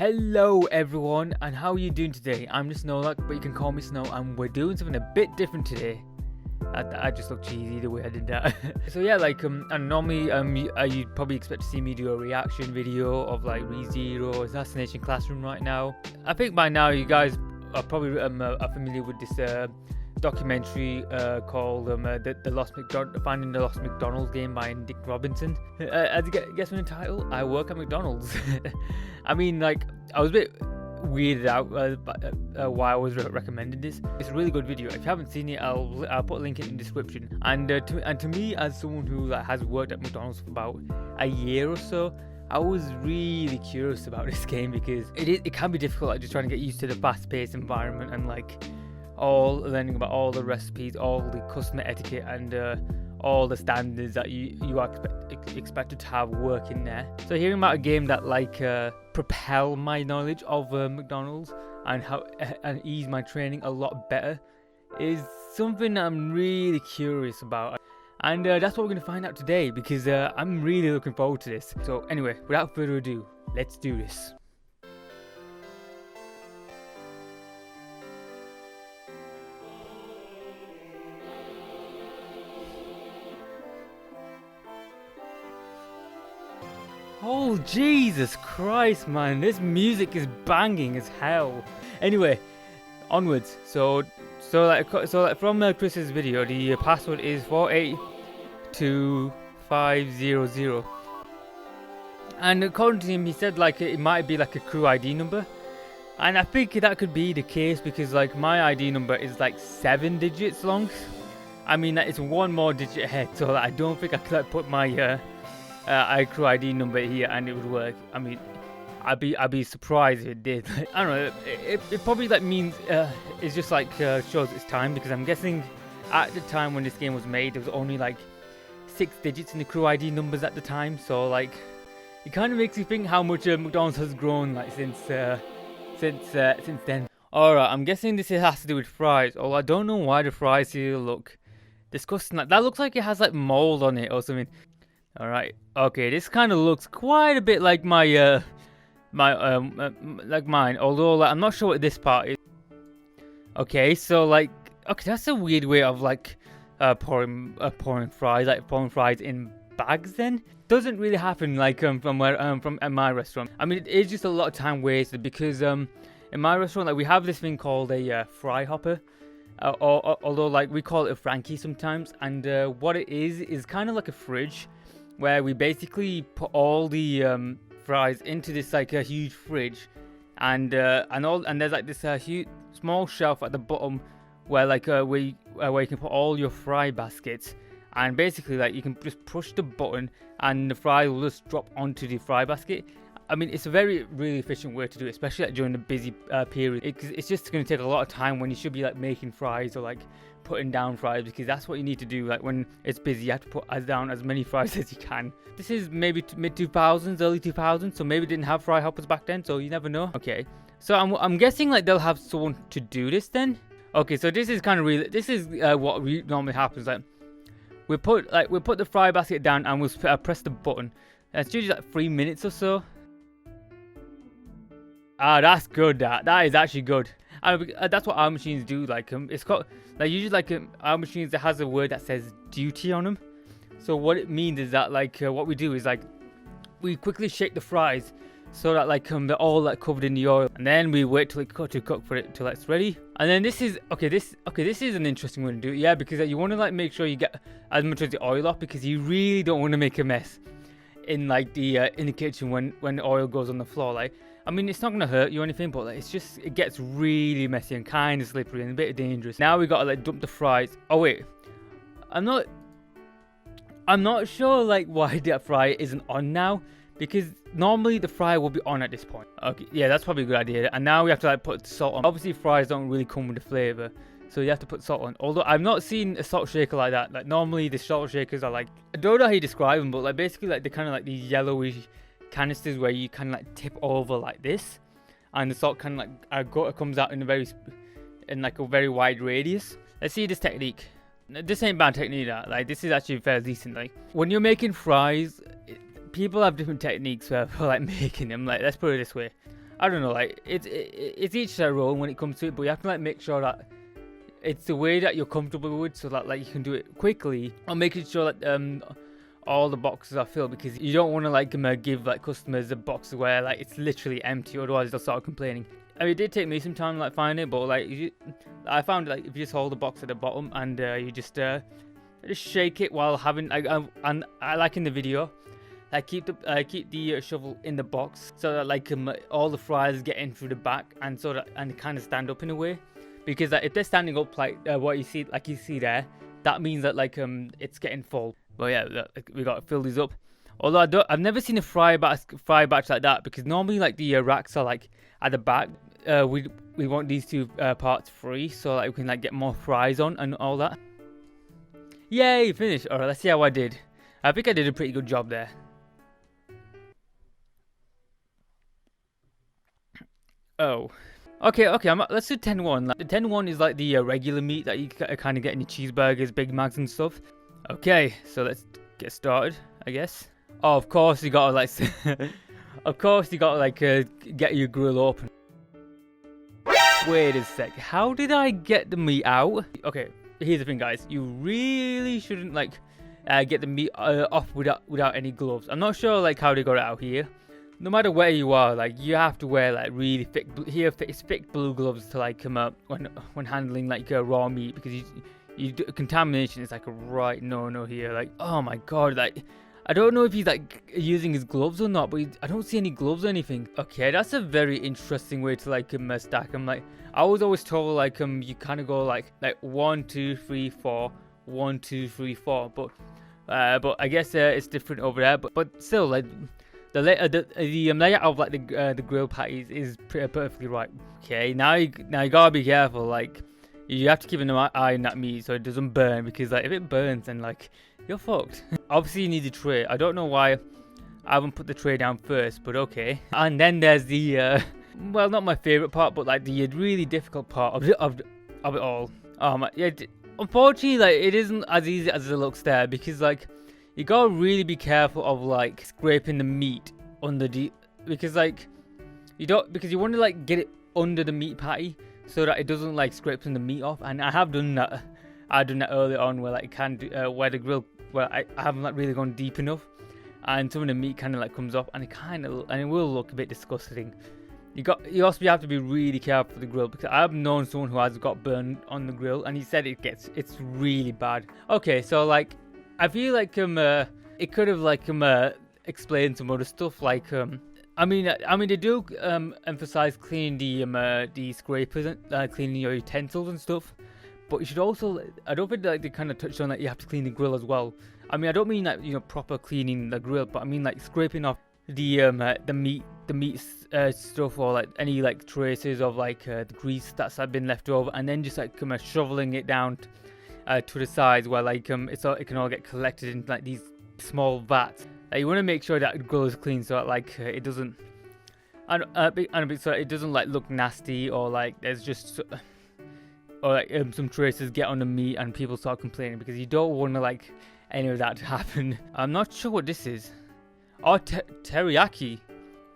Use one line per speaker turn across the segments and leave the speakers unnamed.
Hello everyone, and how are you doing today? I'm just Snowlocke, but you can call me Snow, and we're doing something a bit different today. I just look cheesy the way I did that. So yeah, and normally you'd probably expect to see me do a reaction video of like ReZero Assassination Classroom right now. I think by now you guys are probably are familiar with this documentary called Finding the Lost McDonald's Game by Nick Robinson. As you guess from the title, I work at McDonald's. I mean, like, I was a bit weirded out why I was recommending this. It's a really good video. If you haven't seen it, I'll put a link in the description. And to me, as someone who has worked at McDonald's for about a year or so, I was really curious about this game because it can be difficult, like just trying to get used to the fast-paced environment and like learning about all the recipes, all the customer etiquette, and all the standards that you are expected to have working there. So hearing about a game that propel my knowledge of McDonald's and ease my training a lot better is something that I'm really curious about. And that's what we're going to find out today because I'm really looking forward to this. So anyway, without further ado, let's do this. Oh Jesus Christ, man, this music is banging as hell. Anyway, onwards. So from Chris's video, the password is 482500, and according to him, he said it might be like a crew ID number, and I think that could be the case because my ID number is 7 digits long. I mean, that is one more digit ahead, so I don't think I could put my crew ID number here and it would work. I mean, I'd be surprised if it did. I don't know. It probably means it's just shows its time, because I'm guessing at the time when this game was made there was only 6 digits in the crew ID numbers at the time. So it kind of makes you think how much McDonald's has grown since then. Alright, I'm guessing this has to do with fries. Although I don't know why the fries here look disgusting. That looks like it has mold on it or something. Alright, okay, this kind of looks quite a bit like mine, although I'm not sure what this part is. Okay, so okay, that's a weird way of pouring fries, pouring fries in bags then. Doesn't really happen from my restaurant. I mean, it is just a lot of time wasted because in my restaurant we have this thing called a fry hopper. Although we call it a Frankie sometimes, and what it is kind of like a fridge, where we basically put all the fries into this a huge fridge, and there's this huge small shelf at the bottom where where you can put all your fry baskets, and basically you can just push the button and the fry will just drop onto the fry basket. I mean, it's a really efficient way to do it, especially during the busy period. It's just going to take a lot of time when you should be making fries or putting down fries, because that's what you need to do. When it's busy, you have to put down as many fries as you can. This is maybe mid 2000s, early 2000s, so maybe didn't have fry hoppers back then, so you never know. Okay, so I'm guessing they'll have someone to do this then. Okay, so this is kind of real. This is what normally happens. We put the fry basket down and we'll press the button. It's usually 3 minutes or so. Ah, that's good. That is actually good. That's what our machines do. It's called usually our machines that has a word that says duty on them. So what it means is that what we do is we quickly shake the fries so that they're all covered in the oil, and then we wait till to cook for it till it's ready. And then this is this is an interesting way to do it. Yeah, because you want to make sure you get as much of the oil off, because you really don't want to make a mess in the kitchen when the oil goes on the floor. I mean, it's not going to hurt you or anything, but it gets really messy and kind of slippery and a bit dangerous. Now we got to dump the fries. Oh wait, I'm not sure why that fry isn't on now, because normally the fry will be on at this point. Okay, yeah, that's probably a good idea. And now we have to put salt on. Obviously fries don't really come with the flavor, so you have to put salt on. Although I've not seen a salt shaker like that. Normally the salt shakers are I don't know how you describe them, but basically they're kind of these yellowish canisters where you kind of tip over like this, and the salt kind of comes out in a very wide radius. Let's see this technique. This ain't bad technique. This is actually fairly decent. When you're making fries, people have different techniques for making them. Let's put it this way. I don't know, like it's each their own when it comes to it, but you have to like make sure that it's the way that you're comfortable with, so that like you can do it quickly, or making sure that all the boxes are filled, because you don't want to like give like customers a box where like it's literally empty, otherwise they'll start complaining. I mean, it did take me some time like finding it, but like I found like if you just hold the box at the bottom and you just shake it while having like and I like in the video, like keep the shovel in the box so that like all the fries get in through the back, and so that and kind of stand up in a way, because like, if they're standing up like what you see there, that means that like it's getting full. But yeah, we got to fill these up. Although I've never seen a fry batch like that, because normally like the racks are like at the back. We want these two parts free, so like we can like get more fries on and all that. Yay, finished. Alright, let's see how I did. I think I did a pretty good job there. Oh. Okay, let's do 10-1. Like, the 10-1 is like the regular meat that you kind of get in your cheeseburgers, Big Macs and stuff. Okay, so let's get started, I guess. Oh, of course you gotta like... of course you gotta like get your grill open. Wait a sec, how did I get the meat out? Okay, here's the thing, guys. You really shouldn't like get the meat off without any gloves. I'm not sure like how they got it out here. No matter where you are, like you have to wear like really thick blue gloves to like come up when handling like raw meat, because contamination is like a right no here. Like, oh my god, like I don't know if he's like using his gloves or not, but I don't see any gloves or anything. Okay, that's a very interesting way to like stack them. Like I was always told like you kind of go like 1 2 3 4 1 2 3 4, but I guess it's different over there. But still, like the layout of like the grill patties is perfectly right. Okay, now you gotta be careful. Like you have to keep an eye on that meat so it doesn't burn, because like if it burns, then like you're fucked. Obviously you need the tray. I don't know why I haven't put the tray down first, but okay. And then there's the well, not my favorite part, but like the really difficult part of it all. Yeah, unfortunately, like it isn't as easy as it looks there, because like you gotta really be careful of like scraping the meat under because like you want to like get it under the meat patty so that it doesn't like scrape some of the meat off. And I have done that. I've done that earlier on where like where the grill, where I haven't like really gone deep enough, and some of the meat kind of like comes off, and it will look a bit disgusting. You also have to be really careful with the grill, because I've known someone who has got burned on the grill, and he said it's really bad. Okay, so like I feel like it could have like explained some other stuff, like I mean they do emphasize cleaning the scrapers, cleaning your utensils and stuff, but you should also, I don't think like they kind of touched on that you have to clean the grill as well. I mean, I don't mean like proper cleaning the grill, but I mean like scraping off the meat stuff, or like any like traces of like the grease that's been left over, and then just like shoveling it down to the sides where like it can all get collected in like these small vats. Like, you want to make sure that the grill is clean so that like it doesn't so it doesn't like look nasty, or like there's just or like some traces get on the meat and people start complaining, because you don't want to like any of that to happen. I'm not sure what this is. Oh, teriyaki.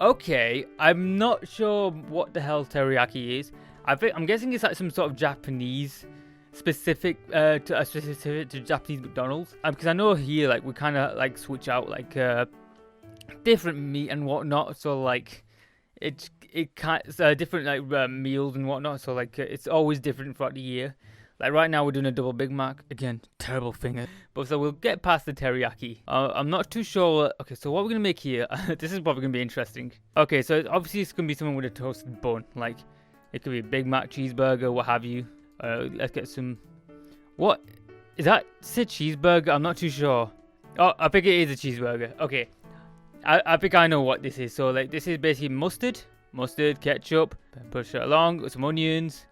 Okay, I'm not sure what the hell teriyaki is. I'm guessing it's like some sort of Japanese specific to Japanese McDonald's. Because I know here like we kind of like switch out like different meat and whatnot. So like it kind different like meals and whatnot. So like it's always different throughout the year. Like right now we're doing a double Big Mac. Again, terrible finger. But so we'll get past the teriyaki. I'm not too sure. Okay, so what we're going to make here, this is probably going to be interesting. Okay, so obviously it's going to be something with a toasted bun. Like, it could be a Big Mac, cheeseburger, what have you. Let's get some... What? Is that a cheeseburger? I'm not too sure. Oh, I think it is a cheeseburger. Okay. I think I know what this is. So like this is basically mustard, ketchup, push it along with some onions,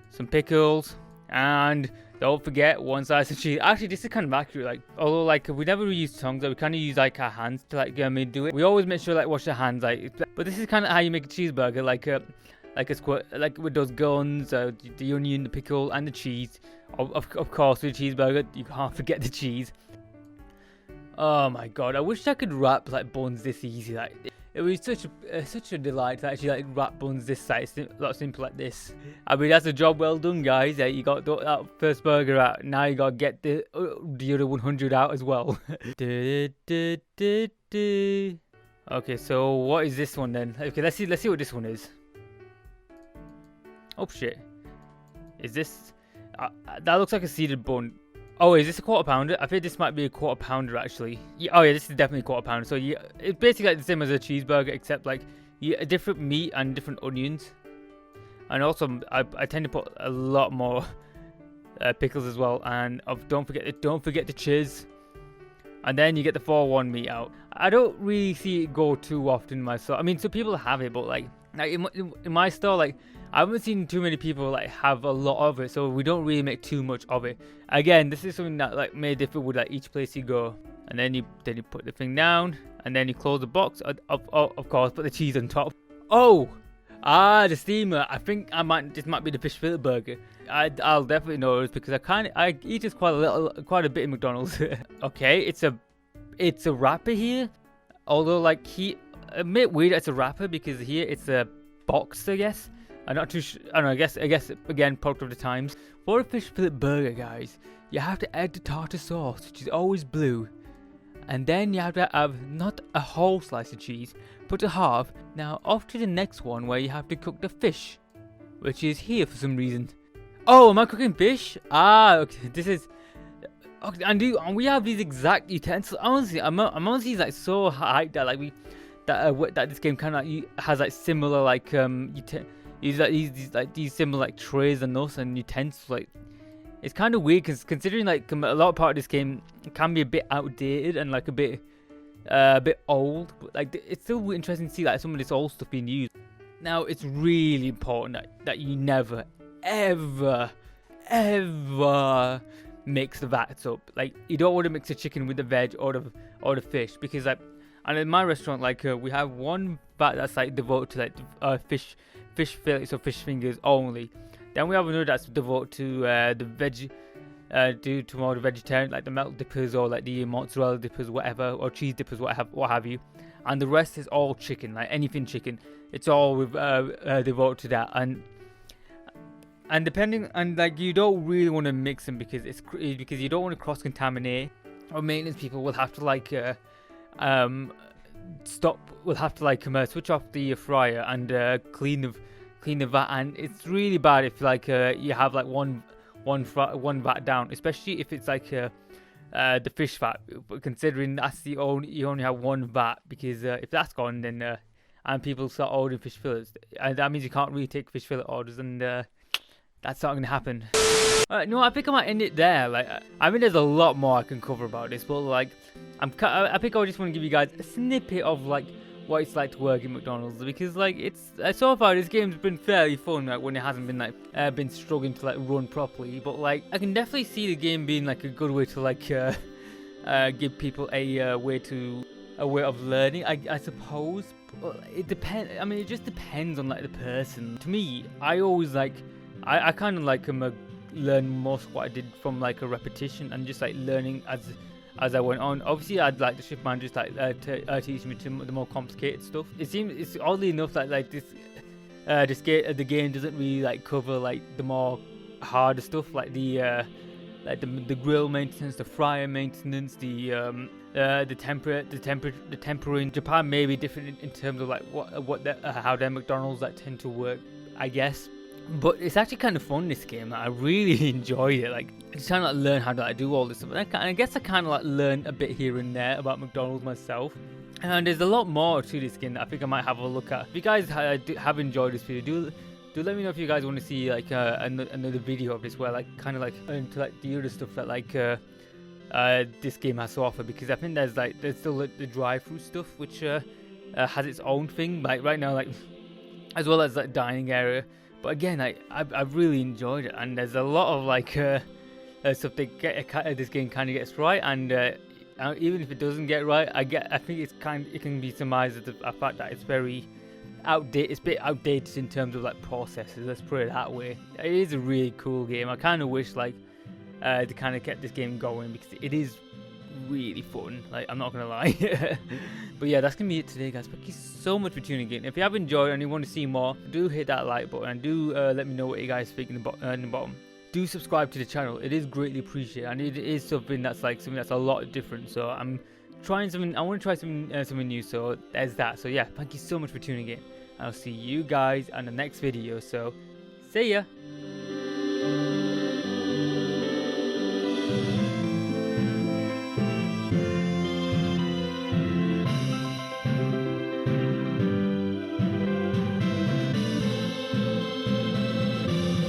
some pickles. And don't forget one slice of cheese. Actually, this is kind of accurate. Like, although like we never use tongs, like, we kind of use like our hands to like do it. We always make sure like wash our hands. Like, but this is kind of how you make a cheeseburger. Like a square, like with those guns, the onion, the pickle, and the cheese. Of course, with a cheeseburger, you can't forget the cheese. Oh my god, I wish I could wrap like buns this easy. Like, it was such a delight to actually like wrap buns this size, a lot simple like this. I mean, that's a job well done, guys. Yeah, you got that first burger out. Now you gotta get the other 100 out as well. Okay, so what is this one then? Okay, let's see what this one is. Oh shit! Is this? That looks like a seeded bun. Oh, is this a quarter pounder? I think this might be a quarter pounder actually. Yeah, oh yeah, this is definitely a quarter pounder. So yeah, it's basically like the same as a cheeseburger, except like a different meat and different onions. And also, I tend to put a lot more pickles as well. And don't forget the cheese. And then you get the 4-1 meat out. I don't really see it go too often myself. I mean, some people have it, but like in my store, like I haven't seen too many people like have a lot of it, so we don't really make too much of it. Again, this is something that like may differ with like each place you go. And then you put the thing down, and then you close the box. Of course, put the cheese on top. Oh, the steamer. I think this might be the fish fillet burger. I'll definitely know this because I eat this quite a bit in McDonald's. Okay, it's a wrapper here. Although like a bit weird it's a wrapper because here it's a box, I guess. I'm not too sure. I don't know. I guess again, product of the times. For a fish fillet burger, guys, you have to add the tartar sauce, which is always blue, and then you have to have not a whole slice of cheese, but a half. Now off to the next one where you have to cook the fish, which is here for some reason. Oh, am I cooking fish? Okay. This is. Okay, and we have these exact utensils. Honestly, I'm honestly like so hyped that like that this game kind of has like similar like these similar like trays and us and utensils. Like it's kind of weird because considering like a lot of part of this game can be a bit outdated and like a bit old, but like it's still interesting to see like some of this old stuff being used. Now it's really important that you never ever mix the vats up. Like you don't want to mix the chicken with the veg or the fish, because like, and in my restaurant like we have one vat that's like devoted to like fish fillets or fish fingers only. Then we have another that's devoted to the veg, to more the vegetarian, like the milk dippers or like the mozzarella dippers, whatever, or cheese dippers, what have you. And the rest is all chicken, like anything chicken. It's all with devoted to that. And depending, and like you don't really want to mix them because you don't want to cross contaminate. Or maintenance people will have to like switch off the fryer and clean the vat. And it's really bad if like you have like one vat down, especially if it's like the fish vat. Considering that's you only have one vat, because if that's gone, then and people start ordering fish fillets, and that means you can't really take fish fillet orders, and that's not going to happen. No, I think I might end it there. Like, I mean, there's a lot more I can cover about this, but like, I think I just want to give you guys a snippet of like what it's like to work in McDonald's, because like it's so far this game's been fairly fun, like when it hasn't been like been struggling to like run properly. But like, I can definitely see the game being like a good way to like give people a way of learning, I suppose. But it depends. I mean, it just depends on like the person. To me, I always like. I kind of like learn most what I did from like a repetition and just like learning as I went on. Obviously, I'd like the shift man just like teach me the more complicated stuff. It's oddly enough that like the game doesn't really like cover like the more harder stuff, like the grill maintenance, the fryer maintenance, the tempering. Japan may be different in terms of like how their McDonald's like tend to work, I guess. But it's actually kind of fun, this game. I really enjoyed it. Like, just trying to like, learn how to like, do all this stuff. And I guess I kind of like learned a bit here and there about McDonald's myself. And there's a lot more to this game that I think I might have a look at. If you guys have enjoyed this video, do let me know if you guys want to see like another video of this, where like kind of like into like the other stuff that like this game has to offer. Because I think there's still like, the drive-through stuff, which has its own thing. Like right now, like as well as like dining area. But again, I've really enjoyed it, and there's a lot of like stuff that this game kind of gets right, and even if it doesn't get right, I think it can be surmised as the fact that it's very outdated. It's a bit outdated in terms of like processes. Let's put it that way. It is a really cool game. I kind of wish like they kind of kept this game going, because it is really fun. Like, I'm not gonna lie. But yeah, that's gonna be it today, guys. Thank you so much for tuning in. If you have enjoyed and you want to see more, do hit that like button and do let me know what you guys think in the bottom. Do subscribe to the channel. It is greatly appreciated, and it is something that's a lot different. So I'm trying something. I want to try something new. So there's that. So yeah, thank you so much for tuning in. I'll see you guys on the next video. So see ya.